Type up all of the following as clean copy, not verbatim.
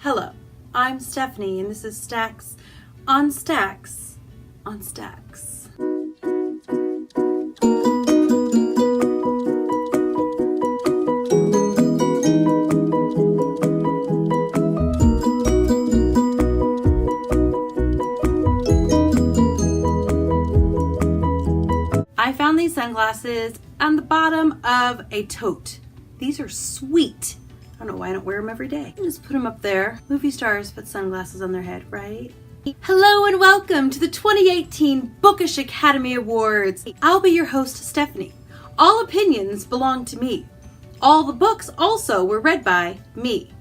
Hello, I'm Stephanie, and this is Stacks on Stacks on Stacks. I found these sunglasses on the bottom of a tote. These are sweet. I don't know why I don't wear them every day. I just put them up there. Movie stars put sunglasses on their head, right? Hello and welcome to the 2018 Bookish Academy Awards. I'll be your host, Stephanie. All opinions belong to me. All the books also were read by me.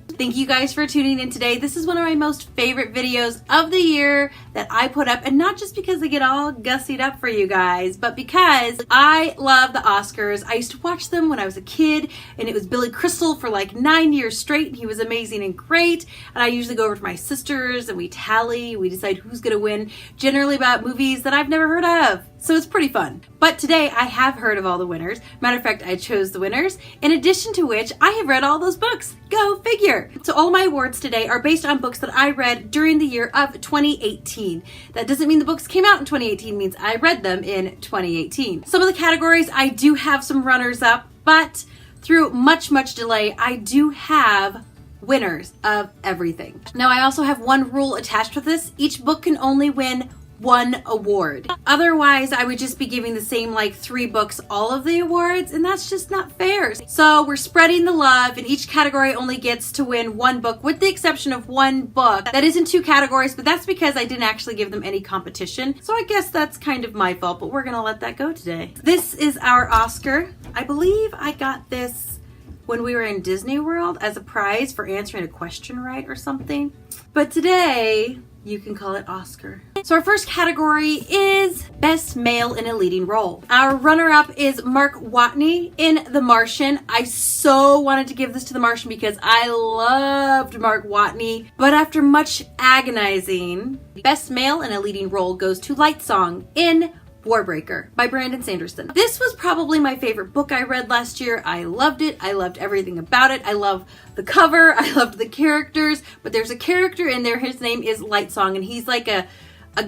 Thank you guys for tuning in today. This is one of my most favorite videos of the year that I put up, and not just because I get all gussied up for you guys, but because I love the Oscars. I used to watch them when I was a kid, and it was Billy Crystal for like 9 years straight, and he was amazing and great. And I usually go over to my sisters and we tally, we decide who's gonna win, generally about movies that I've never heard of. So it's pretty fun. But today I have heard of all the winners. Matter of fact, I chose the winners. In addition to which, I have read all those books. Go figure. So all my awards today are based on books that I read during the year of 2018. That doesn't mean the books came out in 2018, it means I read them in 2018. Some of the categories, I do have some runners up, but through much delay, I do have winners of everything. Now I also have one rule attached with this. Each book can only win one award. Otherwise, I would just be giving the same like 3 books all of the awards, and that's just not fair. So we're spreading the love, and each category only gets to win one book, with the exception of one book that is in 2 categories, but that's because I didn't actually give them any competition. So I guess that's kind of my fault, but we're gonna let that go today. This is our Oscar. I believe I got this when we were in Disney World as a prize for answering a question right or something. But today, you can call it Oscar. So our first category is Best Male in a Leading Role. Our runner-up is Mark Watney in The Martian. I so wanted to give this to The Martian because I loved Mark Watney, but after much agonizing, Best Male in a Leading Role goes to Lightsong in Warbreaker by Brandon Sanderson. This was probably my favorite book I read last year. I loved it. I loved everything about it. I love the cover. I loved the characters, but there's a character in there. His name is Lightsong, and he's like a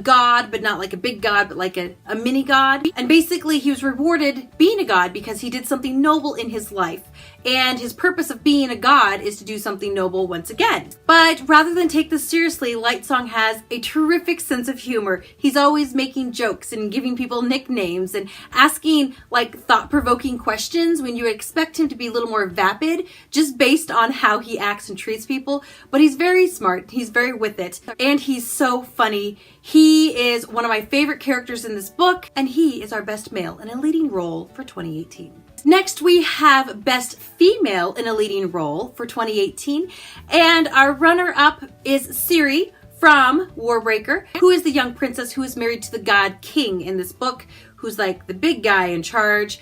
god, but not like a big god, but like a mini god. And basically he was rewarded being a god because he did something noble in his life. And his purpose of being a god is to do something noble once again. But rather than take this seriously, Lightsong has a terrific sense of humor. He's always making jokes and giving people nicknames and asking like thought-provoking questions when you expect him to be a little more vapid just based on how he acts and treats people. But he's very smart, he's very with it, and he's so funny. He is one of my favorite characters in this book, and he is our best male in a leading role for 2018. Next, we have Best Female in a Leading Role for 2018, and our runner-up is Ciri from Warbreaker, who is the young princess who is married to the god King in this book, who's like the big guy in charge.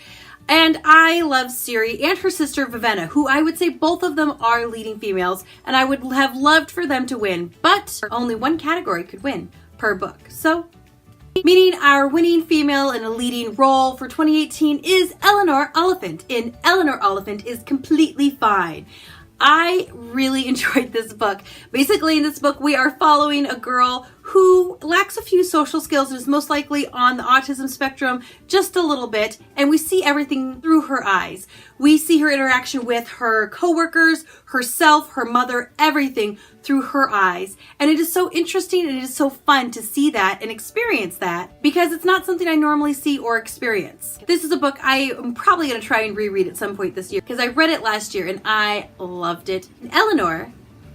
And I love Ciri and her sister Vivenna, who I would say both of them are leading females, and I would have loved for them to win, but only one category could win per book. So, meaning our winning female in a leading role for 2018 is Eleanor Oliphant in Eleanor Oliphant is Completely Fine. I really enjoyed this book. Basically, in this book, we are following a girl who lacks a few social skills and is most likely on the autism spectrum just a little bit, and we see everything through her eyes. We see her interaction with her coworkers, herself, her mother, everything through her eyes. And it is so interesting and it is so fun to see that and experience that because it's not something I normally see or experience. This is a book I am probably going to try and reread at some point this year because I read it last year and I loved it. And Eleanor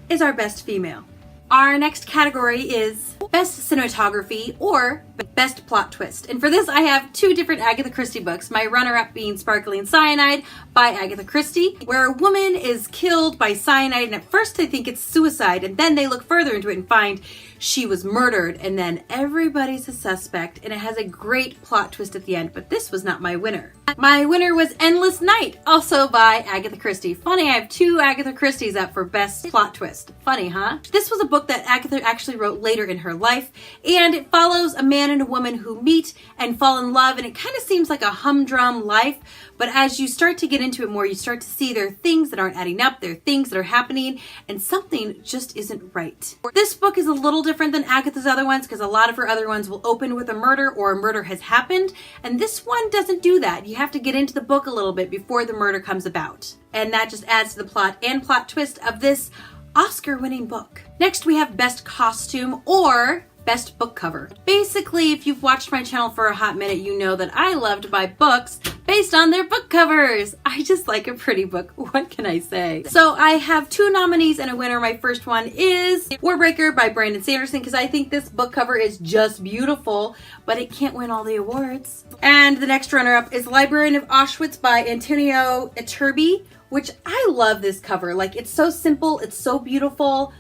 is our best female. Our next category is Best Cinematography or Best Plot Twist. And for this, I have 2 different Agatha Christie books. My runner-up being Sparkling Cyanide by Agatha Christie, where a woman is killed by cyanide, and at first they think it's suicide, and then they look further into it and find she was murdered, and then everybody's a suspect, and it has a great plot twist at the end, but this was not my winner. My winner was Endless Night, also by Agatha Christie. Funny, I have 2 Agatha Christies up for Best Plot Twist. Funny, huh? This was a book that Agatha actually wrote later in her life, and it follows a man man and a woman who meet and fall in love, and it kind of seems like a humdrum life, but as you start to get into it more, you start to see there are things that aren't adding up, there are things that are happening, and something just isn't right. This book is a little different than Agatha's other ones because a lot of her other ones will open with a murder or a murder has happened, and this one doesn't do that. You have to get into the book a little bit before the murder comes about, and that just adds to the plot and plot twist of this Oscar-winning book. Next, we have Best Costume or Best Book Cover. Basically, if you've watched my channel for a hot minute, you know that I love to buy books based on their book covers. I just like a pretty book. What can I say? So I have 2 nominees and a winner. My first one is Warbreaker by Brandon Sanderson because I think this book cover is just beautiful, but it can't win all the awards. And the next runner-up is Librarian of Auschwitz by Antonio Iturbi, which I love this cover. Like, it's so simple, it's so beautiful,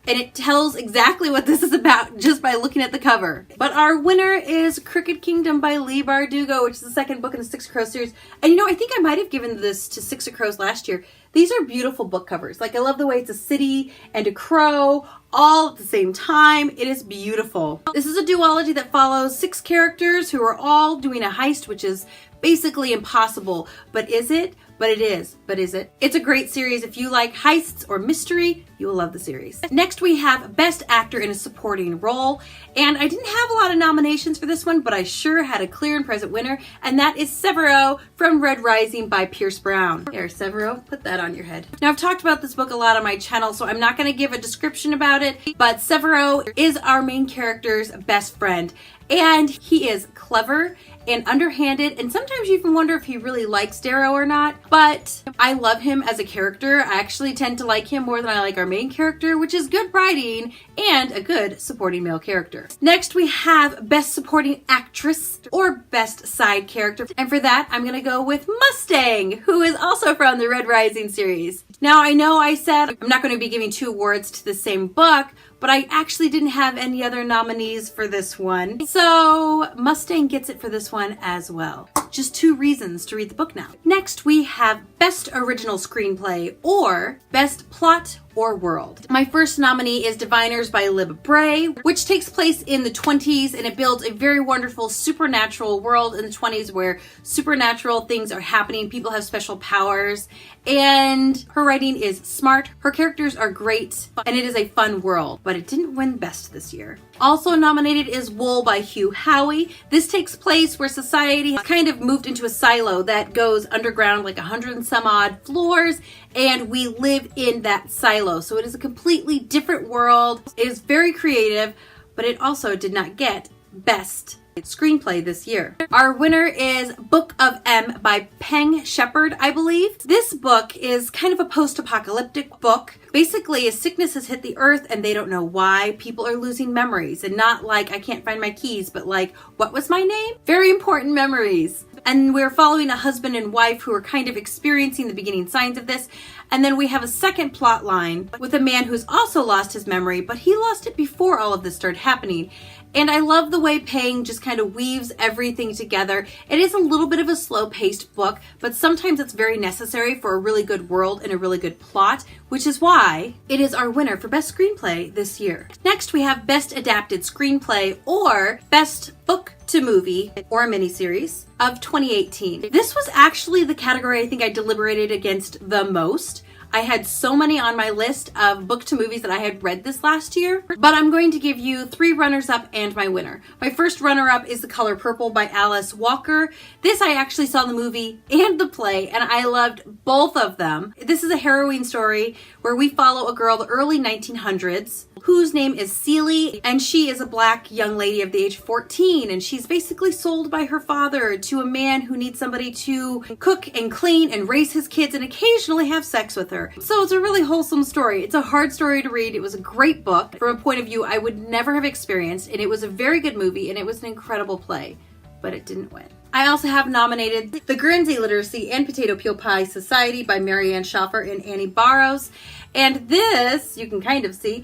and it tells exactly what this is about just by looking at the cover. But our winner is Crooked Kingdom by Leigh Bardugo, which is the second book in the Six of Crows series. And you know, I think I might have given this to Six of Crows last year. These are beautiful book covers. Like, I love the way it's a city and a crow all at the same time. It is beautiful. This is a duology that follows 6 characters who are all doing a heist, which is basically impossible. But is it? But it is. But is it? It's a great series. If you like heists or mystery, you will love the series. Next, we have Best Actor in a Supporting Role. And I didn't have a lot of nominations for this one, but I sure had a clear and present winner. And that is Severo from Red Rising by Pierce Brown. Here, Severo, put that on your head. Now, I've talked about this book a lot on my channel, so I'm not going to give a description about it. But Severo is our main character's best friend. And he is clever and underhanded, and sometimes you even wonder if he really likes Darrow or not, but I love him as a character. I actually tend to like him more than I like our main character, which is good writing and a good supporting male character. Next, we have Best Supporting Actress or Best Side Character, and for that, I'm gonna go with Mustang, who is also from the Red Rising series. Now, I know I said I'm not going to be giving 2 awards to the same book, but I actually didn't have any other nominees for this one. So Mustang gets it for this one as well. Just 2 reasons to read the book now. Next, we have Best Original Screenplay or Best Plot or World. My first nominee is Diviners by Lib Bray, which takes place in the 20s, and it builds a very wonderful supernatural world in the 20s where supernatural things are happening, people have special powers, and her writing is smart, her characters are great, and it is a fun world, but it didn't win Best this year. Also nominated is Wool by Hugh Howey. This takes place where society has kind of moved into a silo that goes underground, like 100 and some odd floors, and we live in that silo. So it is a completely different world. It is very creative, but it also did not get Best Screenplay this year. Our winner is Book of M by Peng Shepherd, I believe. This book is kind of a post-apocalyptic book. Basically, a sickness has hit the earth and they don't know why. People are losing memories, and not like I can't find my keys, but like, what was my name? Very important memories. And we're following a husband and wife who are kind of experiencing the beginning signs of this. And then we have a second plot line with a man who's also lost his memory, but he lost it before all of this started happening. And I love the way Peng just kind of weaves everything together. It is a little bit of a slow-paced book, but sometimes it's very necessary for a really good world and a really good plot, which is why it is our winner for Best Screenplay this year. Next, we have Best Adapted Screenplay or Best Book to Movie or a miniseries of 2018. This was actually the category I think I deliberated against the most. I had so many on my list of book to movies that I had read this last year, but I'm going to give you 3 runners-up and my winner. My first runner-up is The Color Purple by Alice Walker. This I actually saw the movie and the play, and I loved both of them. This is a harrowing story where we follow a girl the early 1900s whose name is Celie, and she is a black young lady of the age of 14, and she's basically sold by her father to a man who needs somebody to cook and clean and raise his kids and occasionally have sex with her. So it's a really wholesome story. It's a hard story to read. It was a great book from a point of view I would never have experienced, and it was a very good movie, and it was an incredible play, but it didn't win. I also have nominated The Guernsey Literacy and Potato Peel Pie Society by Marianne Schaffer and Annie Barrows, and this, you can kind of see,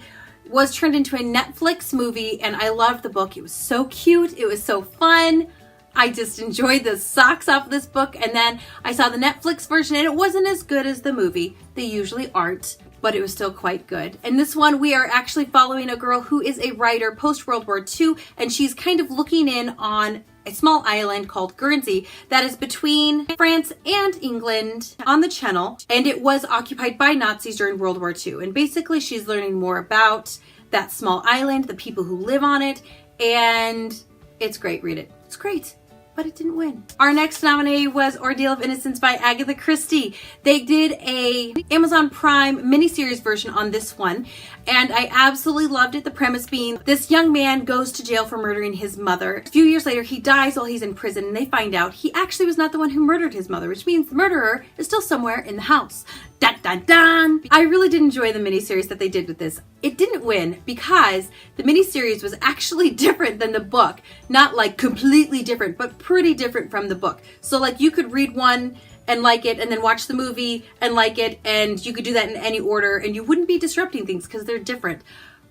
was turned into a Netflix movie, and I loved the book. It was so cute. It was so fun. I just enjoyed the socks off this book, and then I saw the Netflix version, and it wasn't as good as the movie. They usually aren't, but it was still quite good. And this one, we are actually following a girl who is a writer post-World War II, and she's kind of looking in on a small island called Guernsey that is between France and England on the Channel, and it was occupied by Nazis during World War II. And basically she's learning more about that small island, the people who live on it, and it's great. Read it. It's great. But it didn't win. Our next nominee was Ordeal of Innocence by Agatha Christie. They did a Amazon Prime miniseries version on this one, and I absolutely loved it. The premise being this young man goes to jail for murdering his mother. A few years later, he dies while he's in prison, and they find out he actually was not the one who murdered his mother, which means the murderer is still somewhere in the house. Dun, dun, dun. I really did enjoy the miniseries that they did with this. It didn't win because the miniseries was actually different than the book. Not like completely different, but pretty different from the book. So like you could read one and like it and then watch the movie and like it, and you could do that in any order and you wouldn't be disrupting things because they're different.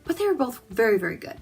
But they were both very, very good,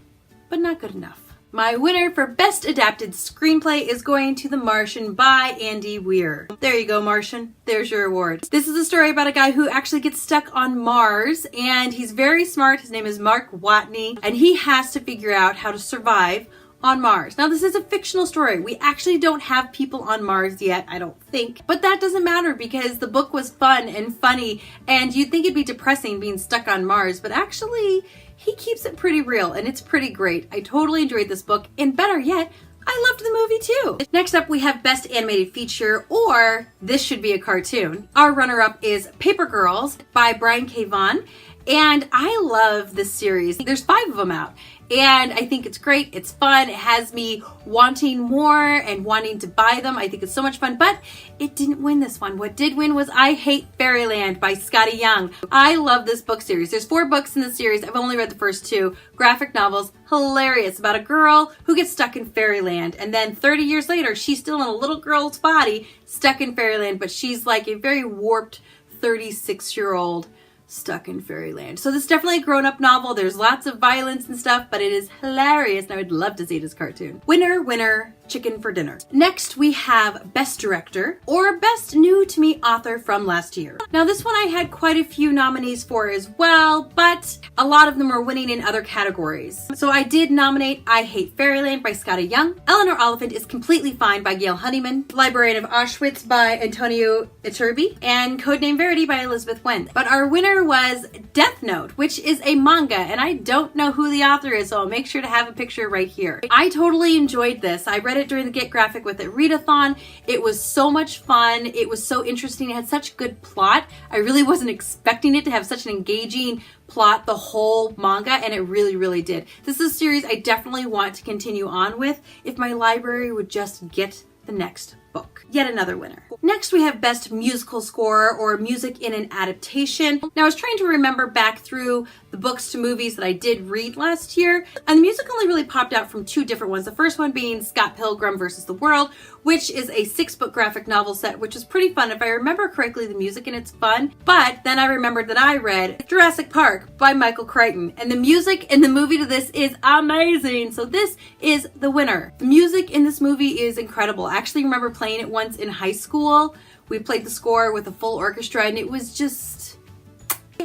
but not good enough. My winner for Best Adapted Screenplay is going to The Martian by Andy Weir. There you go, Martian. There's your award. This is a story about a guy who actually gets stuck on Mars, and he's very smart. His name is Mark Watney, and he has to figure out how to survive on Mars. Now, this is a fictional story. We actually don't have people on Mars yet, I don't think. But that doesn't matter because the book was fun and funny, and you'd think it'd be depressing being stuck on Mars, but actually, he keeps it pretty real, and it's pretty great. I totally enjoyed this book, and better yet, I loved the movie too. Next up, we have Best Animated Feature, or This Should Be a Cartoon. Our runner-up is Paper Girls by Brian K. Vaughan, and I love this series. There's 5 of them out. And I think it's great. It's fun. It has me wanting more and wanting to buy them. I think it's so much fun, but it didn't win this one. What did win was I Hate Fairyland by Scotty Young. I love this book series. There's 4 books in the series. I've only read the first 2. Graphic novels. Hilarious. About a girl who gets stuck in fairyland. And then 30 years later, she's still in a little girl's body stuck in fairyland, but she's like a very warped 36-year-old stuck in fairyland. So this is definitely a grown-up novel. There's lots of violence and stuff, but it is hilarious, and I would love to see it as a cartoon. Winner, winner, chicken for dinner. Next, we have Best Director or Best New to Me Author from last year. Now, this one I had quite a few nominees for as well, but a lot of them are winning in other categories. So I did nominate I Hate Fairyland by Scotty Young, Eleanor Oliphant is Completely Fine by Gail Honeyman, Librarian of Auschwitz by Antonio Iturbi, and Codename Verity by Elizabeth Wendt. But our winner was Death Note, which is a manga, and I don't know who the author is, so I'll make sure to have a picture right here. I totally enjoyed this. I read it during the Get Graphic with It readathon. It was so much fun. It was so interesting. It had such good plot. I really wasn't expecting it to have such an engaging plot, the whole manga, and it really, really did. This is a series I definitely want to continue on with if my library would just get the next book. Yet another winner. Next, we have Best Musical Score or Music in an Adaptation. Now, I was trying to remember back through the books to movies that I did read last year, and the music only really popped out from 2 different ones. The first one being Scott Pilgrim vs. the World, which is a 6-book graphic novel set, which is pretty fun. If I remember correctly, the music in it's fun. But then I remembered that I read Jurassic Park by Michael Crichton, and the music in the movie to this is amazing. So this is the winner. The music in this movie is incredible. I actually remember playing it once in high school. We played the score with a full orchestra, and it was just...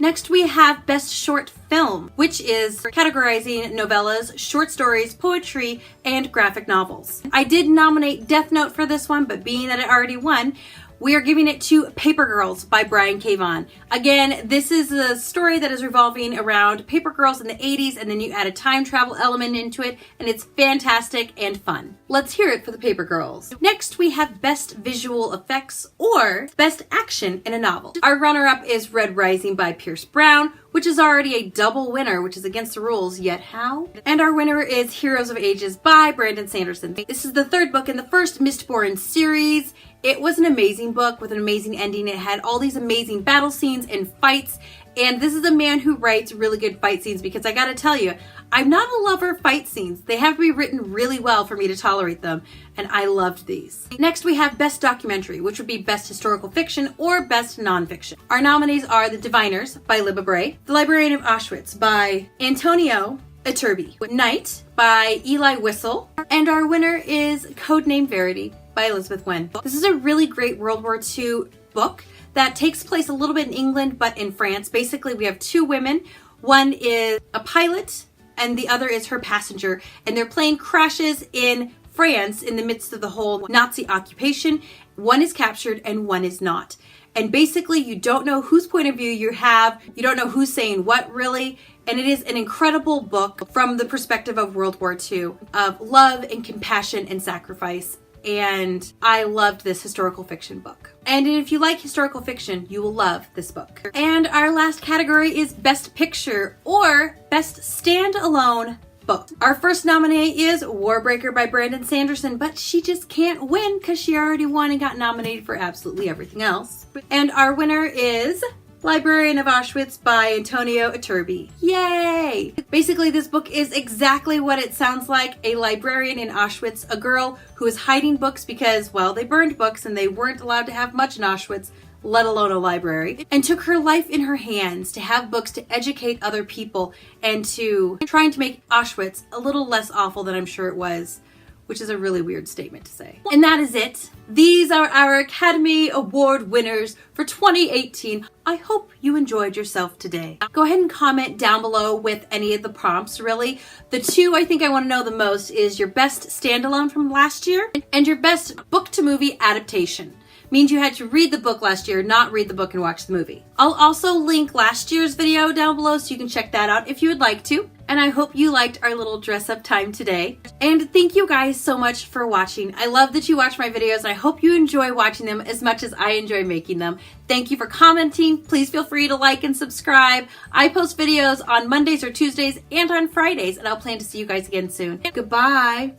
Next, we have Best Short Film, which is categorizing novellas, short stories, poetry, and graphic novels. I did nominate Death Note for this one, but being that it already won, we are giving it to Paper Girls by Brian K. Vaughan. Again, this is a story that is revolving around paper girls in the 80s, and then you add a time travel element into it, and it's fantastic and fun. Let's hear it for the Paper Girls. Next, we have Best Visual Effects or Best Action in a Novel. Our runner-up is Red Rising by Pierce Brown, which is already a double winner, which is against the rules, yet how? And our winner is Heroes of Ages by Brandon Sanderson. This is the 3rd book in the first Mistborn series. It was an amazing book with an amazing ending. It had all these amazing battle scenes and fights. And this is a man who writes really good fight scenes, because I gotta tell you, I'm not a lover of fight scenes. They have to be written really well for me to tolerate them, and I loved these. Next, we have Best Documentary, which would be Best Historical Fiction or Best Nonfiction. Our nominees are The Diviners by Libba Bray, The Librarian of Auschwitz by Antonio Iturbi, Night by Eli Whistle, and our winner is Codename Verity by Elizabeth Wendt. This is a really great World War II book that takes place a little bit in England, but in France. Basically, we have two women. One is a pilot and the other is her passenger. And their plane crashes in France in the midst of the whole Nazi occupation. One is captured and one is not. And basically, you don't know whose point of view you have. You don't know who's saying what, really. And it is an incredible book from the perspective of World War II, of love and compassion and sacrifice. And I loved this historical fiction book. And if you like historical fiction, you will love this book. And our last category is Best Picture or Best Standalone Book. Our first nominee is Warbreaker by Brandon Sanderson, but she just can't win because she already won and got nominated for absolutely everything else. And our winner is Librarian of Auschwitz by Antonio Iturbi. Yay! Basically, this book is exactly what it sounds like, a librarian in Auschwitz, a girl who is hiding books because, well, they burned books and they weren't allowed to have much in Auschwitz, let alone a library, and took her life in her hands to have books to educate other people and to trying to make Auschwitz a little less awful than I'm sure it was, which is a really weird statement to say. And that is it. These are our Academy Award winners for 2018. I hope you enjoyed yourself today. Go ahead and comment down below with any of the prompts, really. The two I think I want to know the most is your best standalone from last year and your best book to movie adaptation. Means you had to read the book last year, not read the book and watch the movie. I'll also link last year's video down below so you can check that out if you would like to. And I hope you liked our little dress up time today. And thank you guys so much for watching. I love that you watch my videos and I hope you enjoy watching them as much as I enjoy making them. Thank you for commenting. Please feel free to like and subscribe. I post videos on Mondays or Tuesdays and on Fridays, and I'll plan to see you guys again soon. Goodbye.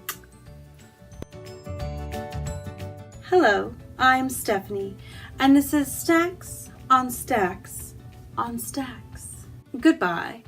Hello. I'm Stephanie, and this is Stacks on Stacks on Stacks. Goodbye.